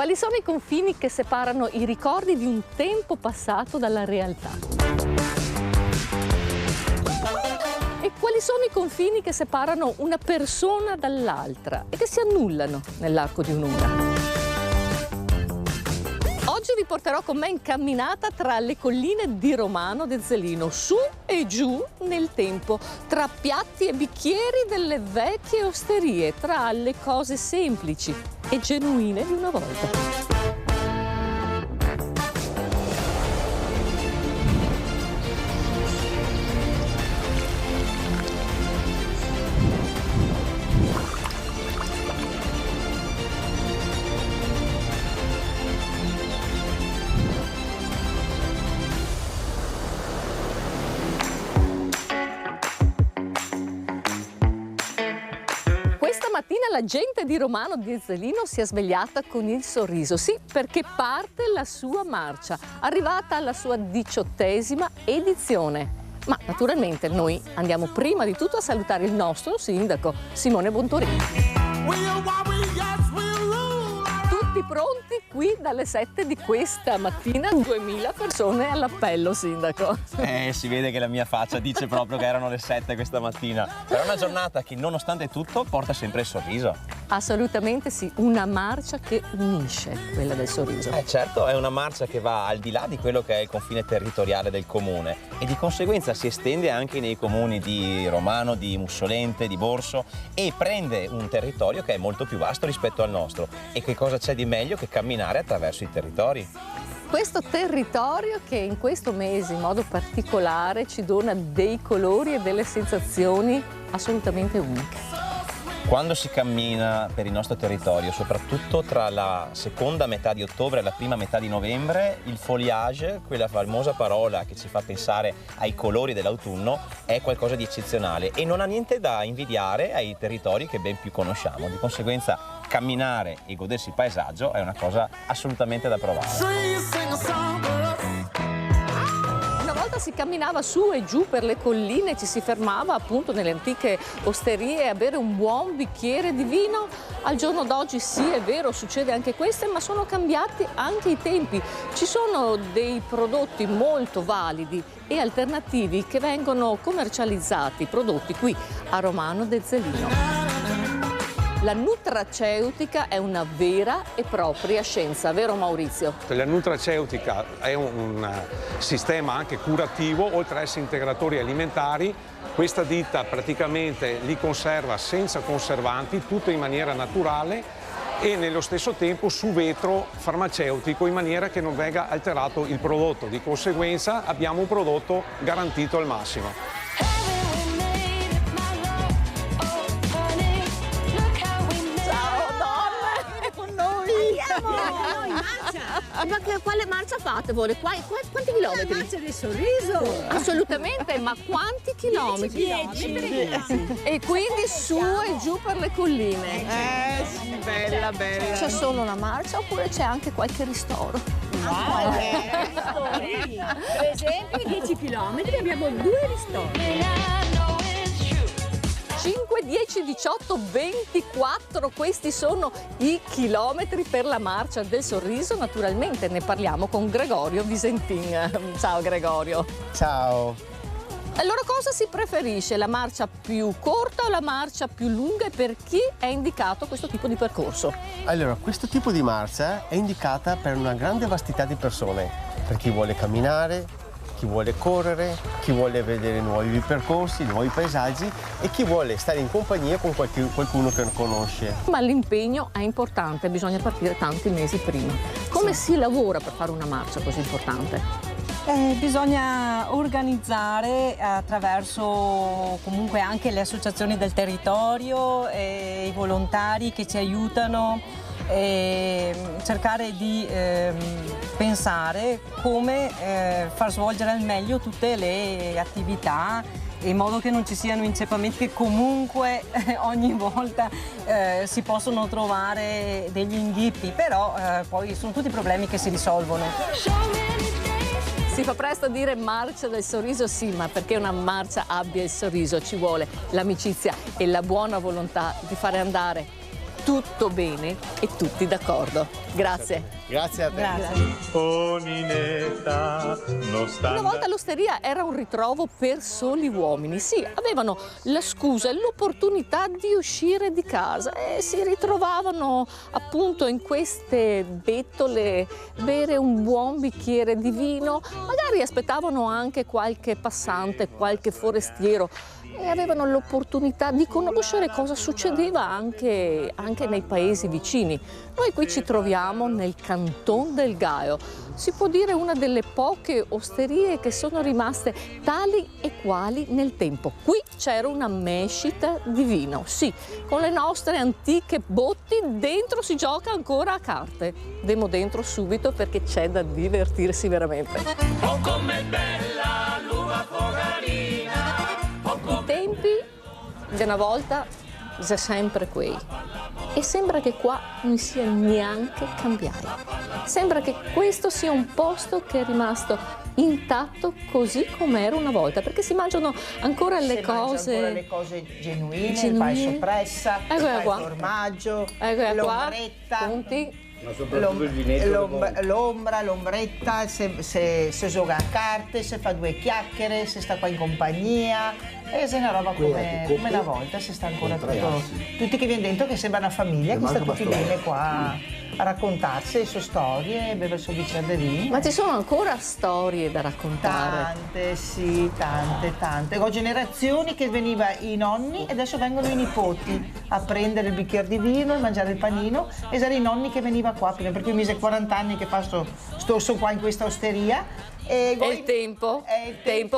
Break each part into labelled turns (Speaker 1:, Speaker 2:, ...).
Speaker 1: Quali sono i confini che separano i ricordi di un tempo passato dalla realtà? E quali sono i confini che separano una persona dall'altra e che si annullano nell'arco di un'ora? Oggi vi porterò con me in camminata tra le colline di Romano d'Ezzelino, su e giù nel tempo, tra piatti e bicchieri delle vecchie osterie, tra le cose semplici e genuine di una volta. Stamattina la gente di Romano d'Ezzelino si è svegliata con il sorriso, sì, perché parte la sua marcia, arrivata alla sua 18ª edizione. Ma naturalmente noi andiamo prima di tutto a salutare il nostro sindaco, Simone Bontorini. Tutti pronti qui dalle 7 di questa mattina, 2000 persone all'appello, sindaco.
Speaker 2: Si vede che la mia faccia dice proprio che erano le 7 questa mattina. È una giornata che nonostante tutto porta sempre il sorriso.
Speaker 1: Assolutamente sì, una marcia che unisce, quella del sorriso.
Speaker 2: Certo, è una marcia che va al di là di quello che è il confine territoriale del comune e di conseguenza si estende anche nei comuni di Romano, di Mussolente, di Borso e prende un territorio che è molto più vasto rispetto al nostro. E che cosa c'è di meglio che camminare attraverso i territori?
Speaker 1: Questo territorio che in questo mese in modo particolare ci dona dei colori e delle sensazioni assolutamente uniche.
Speaker 2: Quando si cammina per il nostro territorio, soprattutto tra la seconda metà di ottobre e la prima metà di novembre, il foliage, quella famosa parola che ci fa pensare ai colori dell'autunno, è qualcosa di eccezionale e non ha niente da invidiare ai territori che ben più conosciamo. Di conseguenza, camminare e godersi il paesaggio è una cosa assolutamente da provare.
Speaker 1: Una volta si camminava su e giù per le colline, ci si fermava appunto nelle antiche osterie a bere un buon bicchiere di vino. Al giorno d'oggi sì, è vero, succede anche questo, ma sono cambiati anche i tempi. Ci sono dei prodotti molto validi e alternativi che vengono commercializzati, prodotti qui a Romano d'Ezzelino. La nutraceutica è una vera e propria scienza, vero Maurizio?
Speaker 3: La nutraceutica è un sistema anche curativo, oltre ad essere integratori alimentari. Questa ditta praticamente li conserva senza conservanti, tutto in maniera naturale e nello stesso tempo su vetro farmaceutico in maniera che non venga alterato il prodotto. Di conseguenza abbiamo un prodotto garantito al massimo.
Speaker 1: Ma quale marcia fate voi? Quanti chilometri?
Speaker 4: La marcia del sorriso!
Speaker 1: Assolutamente, ma quanti chilometri?
Speaker 4: 10.
Speaker 1: E quindi su e giù per le colline.
Speaker 4: Sì, bella, bella.
Speaker 1: C'è solo una marcia oppure c'è anche qualche ristoro?
Speaker 4: Ristori. Per esempio, i 10 chilometri abbiamo 2 ristori.
Speaker 1: 5, 10, 18, 24, questi sono i chilometri per la marcia del sorriso. Naturalmente ne parliamo con Gregorio Visentin. Ciao Gregorio.
Speaker 5: Ciao.
Speaker 1: Allora cosa si preferisce, la marcia più corta o la marcia più lunga e per chi è indicato questo tipo di percorso?
Speaker 5: Allora, questo tipo di marcia è indicata per una grande vastità di persone, per chi vuole camminare, chi vuole correre, chi vuole vedere nuovi percorsi, nuovi paesaggi e chi vuole stare in compagnia con qualcuno che conosce.
Speaker 1: Ma l'impegno è importante, bisogna partire tanti mesi prima. Come si lavora per fare una marcia così importante?
Speaker 6: Bisogna organizzare attraverso comunque anche le associazioni del territorio e i volontari che ci aiutano e cercare di pensare come far svolgere al meglio tutte le attività in modo che non ci siano inceppamenti che comunque ogni volta si possono trovare degli inghippi, però poi sono tutti problemi che si risolvono.
Speaker 1: Si fa presto a dire marcia del sorriso, sì, ma perché una marcia abbia il sorriso ci vuole l'amicizia e la buona volontà di fare andare tutto bene e tutti d'accordo. Grazie.
Speaker 5: Grazie a te.
Speaker 1: Una volta l'osteria era un ritrovo per soli uomini. Sì, avevano la scusa e l'opportunità di uscire di casa e si ritrovavano appunto in queste bettole, bere un buon bicchiere di vino, magari aspettavano anche qualche passante, qualche forestiero e avevano l'opportunità di conoscere cosa succedeva anche nei paesi vicini. Noi qui ci troviamo nel Canton del Gaio, si può dire una delle poche osterie che sono rimaste tali e quali nel tempo. Qui c'era una mescita di vino, sì, con le nostre antiche botti, dentro si gioca ancora a carte. Andiamo dentro subito perché c'è da divertirsi veramente.
Speaker 7: Oh, com'è bella l'uva fogarina!
Speaker 1: I tempi di una volta sono sempre quei. E sembra che qua non sia neanche cambiato. Sembra che questo sia un posto che è rimasto intatto così come era una volta, perché si mangiano ancora le cose
Speaker 8: genuine, il pane soppressa, il formaggio, l'ombretta.
Speaker 1: Punti.
Speaker 8: L'ombretta, se gioca a carte, se fa due chiacchiere, se sta qua in compagnia, e se è una roba come una volta, se sta ancora tutti che viene dentro che sembra una famiglia, che sta tutti bene qua a raccontarsi le sue storie, bere il suo bicchiere di vino.
Speaker 1: Ma ci sono ancora storie da raccontare?
Speaker 8: Tante, sì, tante. Ho generazioni che veniva i nonni e adesso vengono i nipoti a prendere il bicchiere di vino, a mangiare il panino, e erano i nonni che veniva qua prima, per cui mi sa 40 anni che sto qua in questa osteria.
Speaker 1: E il tempo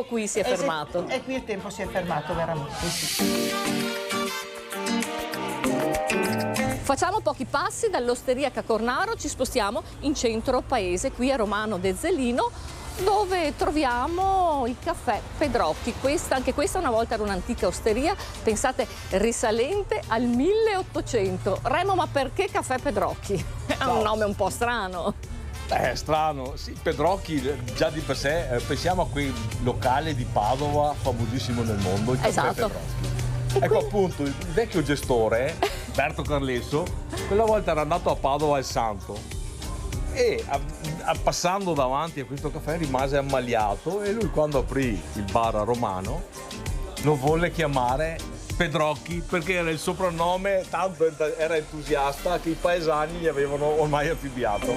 Speaker 1: qui si è fermato.
Speaker 8: E qui il tempo si è fermato veramente, sì.
Speaker 1: Facciamo pochi passi dall'osteria Cacornaro, ci spostiamo in centro paese, qui a Romano de Zelino, dove troviamo il caffè Pedrocchi. Anche questa una volta era un'antica osteria, pensate, risalente al 1800. Remo, ma perché caffè Pedrocchi? È un nome un po' strano.
Speaker 9: Strano, sì, Pedrocchi già di per sé, pensiamo a quei locali di Padova famosissimo nel mondo, il caffè Pedrocchi. Ecco appunto, il vecchio gestore, Berto Carlesso, quella volta era andato a Padova al Santo e passando davanti a questo caffè rimase ammaliato, e lui quando aprì il bar a Romano lo volle chiamare Pedrocchi perché era il soprannome, tanto era entusiasta che i paesani gli avevano ormai affibbiato.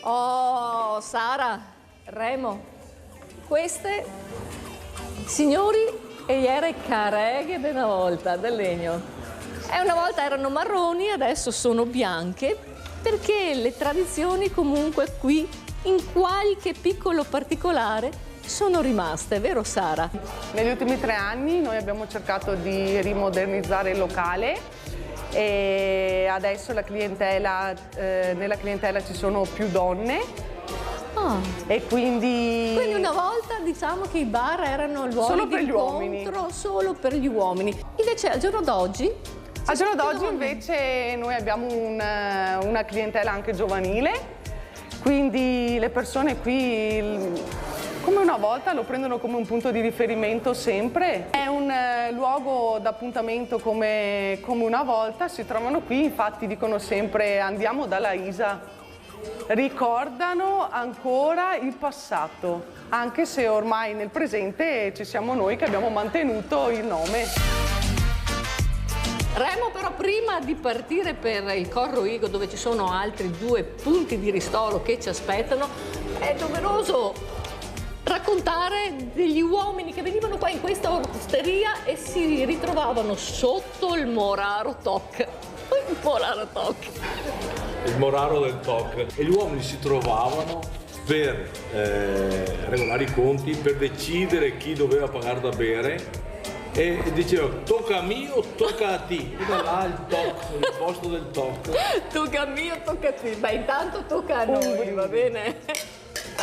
Speaker 1: Oh, Sara, Remo, queste, signori, e ieri careghe di una volta, del legno. E una volta erano marroni, adesso sono bianche, perché le tradizioni comunque qui, in qualche piccolo particolare, sono rimaste, vero Sara?
Speaker 10: Negli ultimi 3 anni noi abbiamo cercato di rimodernizzare il locale e adesso nella clientela ci sono più donne. E quindi
Speaker 1: una volta diciamo che i bar erano luoghi di incontro solo per gli uomini. Invece al giorno d'oggi?
Speaker 10: Al giorno d'oggi invece noi abbiamo una clientela anche giovanile, quindi le persone qui come una volta lo prendono come un punto di riferimento sempre. È un luogo d'appuntamento come una volta, si trovano qui, infatti dicono sempre andiamo dalla Isa. Ricordano ancora il passato, anche se ormai nel presente ci siamo noi che abbiamo mantenuto il nome.
Speaker 1: Remo, però prima di partire per il Corro Igo, dove ci sono altri 2 punti di ristoro che ci aspettano, è doveroso raccontare degli uomini che venivano qua in questa osteria e si ritrovavano sotto il Moraro Toc. Il Moraro Toc.
Speaker 9: Il Moraro del Toc. E gli uomini si trovavano per regolare i conti, per decidere chi doveva pagare da bere, e diceva tocca a me o tocca a te. E da là il Toc, il posto del Toc.
Speaker 1: Tocca a me o tocca a te? Beh, intanto tocca a noi, va bene?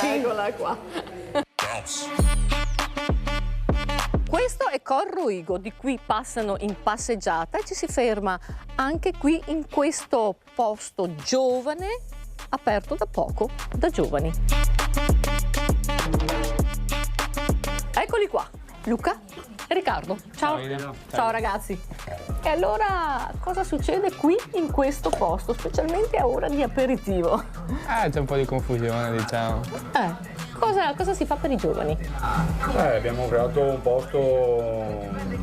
Speaker 1: Eccola qua. Questo è Corro Igo, di qui passano in passeggiata e ci si ferma anche qui in questo posto giovane, aperto da poco da giovani. Eccoli qua, Luca e Riccardo. Ciao. Ciao ragazzi. E allora cosa succede qui in questo posto, specialmente a ora di aperitivo?
Speaker 11: C'è un po' di confusione, diciamo.
Speaker 1: Cosa si fa per i giovani?
Speaker 12: Abbiamo creato un posto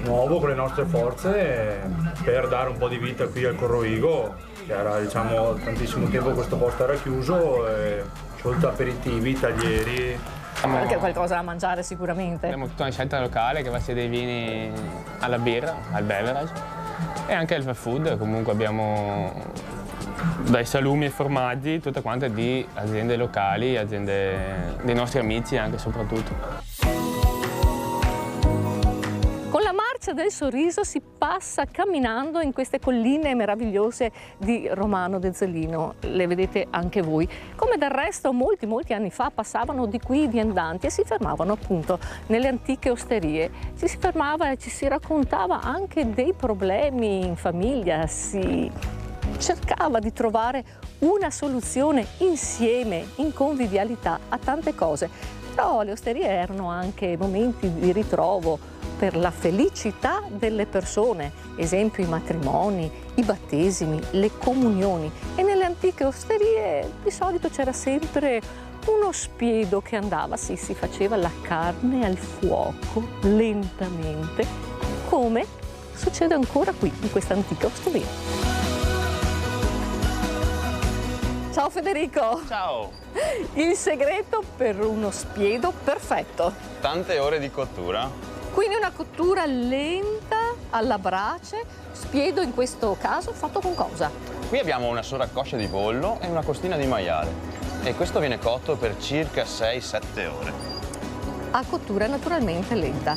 Speaker 12: nuovo con le nostre forze per dare un po' di vita qui al Corrovigo, che era, diciamo, tantissimo tempo questo posto era chiuso, oltre aperitivi, taglieri.
Speaker 1: Anche qualcosa da mangiare sicuramente.
Speaker 11: Abbiamo tutta una scelta locale che va sia dai vini alla birra, al beverage e anche al food. Comunque abbiamo dai salumi e formaggi, tutte quante di aziende locali, aziende dei nostri amici anche soprattutto.
Speaker 1: Con la marcia del sorriso si passa camminando in queste colline meravigliose di Romano d'Ezzelino, le vedete anche voi, come del resto molti anni fa passavano di qui i viandanti e si fermavano appunto nelle antiche osterie, ci si fermava e ci si raccontava anche dei problemi in famiglia, si cercava di trovare una soluzione insieme, in convivialità a tante cose, però le osterie erano anche momenti di ritrovo per la felicità delle persone, esempio i matrimoni, i battesimi, le comunioni. E nelle antiche osterie di solito c'era sempre uno spiedo che andava, si faceva la carne al fuoco lentamente, come succede ancora qui in questa antica osteria. Ciao Federico!
Speaker 13: Ciao!
Speaker 1: Il segreto per uno spiedo perfetto.
Speaker 13: Tante ore di cottura.
Speaker 1: Quindi una cottura lenta alla brace, spiedo in questo caso fatto con cosa?
Speaker 13: Qui abbiamo una sovracoscia di pollo e una costina di maiale e questo viene cotto per circa 6-7 ore.
Speaker 1: A cottura naturalmente lenta.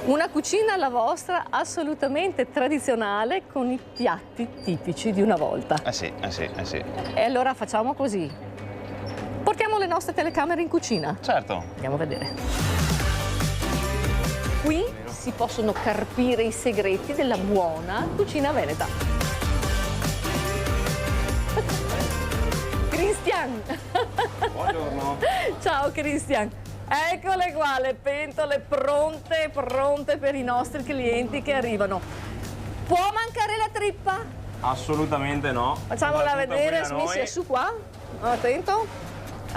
Speaker 1: Una cucina la vostra assolutamente tradizionale con i piatti tipici di una volta.
Speaker 13: Sì.
Speaker 1: E allora facciamo così. Portiamo le nostre telecamere in cucina.
Speaker 13: Certo.
Speaker 1: Andiamo a vedere. Qui si possono carpire i segreti della buona cucina veneta. Christian!
Speaker 2: Buongiorno!
Speaker 1: Ciao Christian! Eccole qua le pentole pronte per i nostri clienti che arrivano. Può mancare la trippa?
Speaker 2: Assolutamente no.
Speaker 1: Facciamola vedere, Smissi, è su qua. Attento.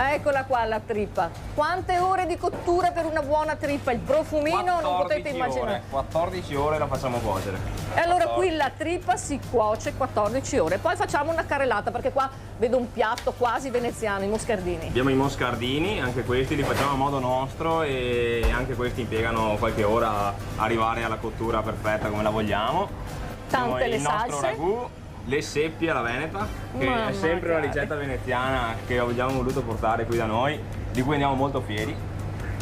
Speaker 1: Eccola qua la trippa. Quante ore di cottura per una buona trippa? Il profumino non potete immaginare.
Speaker 2: 14 ore la facciamo cuocere.
Speaker 1: E allora qui la trippa si cuoce 14 ore. Poi facciamo una carrellata perché qua vedo un piatto quasi veneziano, i moscardini.
Speaker 2: Abbiamo i moscardini, anche questi li facciamo a modo nostro e anche questi impiegano qualche ora a arrivare alla cottura perfetta come la vogliamo.
Speaker 1: Tante le salse.
Speaker 2: Il nostro ragù, le seppie alla veneta, che è sempre una ricetta veneziana che abbiamo voluto portare qui da noi, di cui andiamo molto fieri.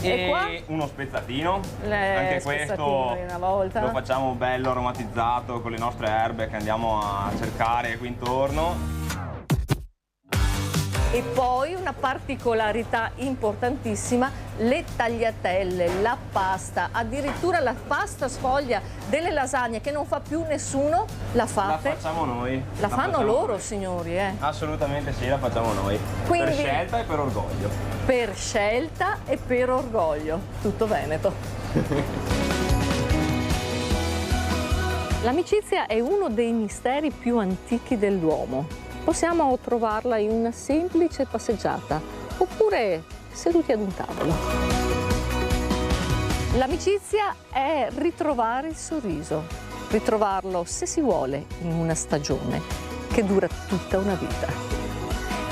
Speaker 1: E qua?
Speaker 2: Uno spezzatino, anche questo
Speaker 1: una volta.
Speaker 2: Lo facciamo bello aromatizzato con le nostre erbe che andiamo a cercare qui intorno.
Speaker 1: E poi una particolarità importantissima, le tagliatelle, la pasta, addirittura la pasta sfoglia delle lasagne che non fa più nessuno, la fate?
Speaker 2: La facciamo noi.
Speaker 1: La fanno loro, noi. Signori,
Speaker 2: Assolutamente sì, la facciamo noi.
Speaker 1: Quindi,
Speaker 2: per scelta e per orgoglio.
Speaker 1: Per scelta e per orgoglio, tutto veneto. L'amicizia è uno dei misteri più antichi dell'uomo. Possiamo trovarla in una semplice passeggiata oppure seduti ad un tavolo. L'amicizia è ritrovare il sorriso, ritrovarlo se si vuole in una stagione che dura tutta una vita.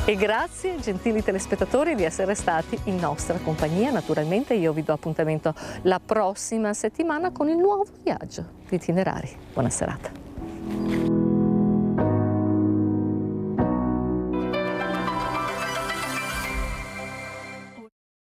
Speaker 1: E grazie, gentili telespettatori, di essere stati in nostra compagnia. Naturalmente io vi do appuntamento la prossima settimana con il nuovo viaggio di Itinerari. Buona serata.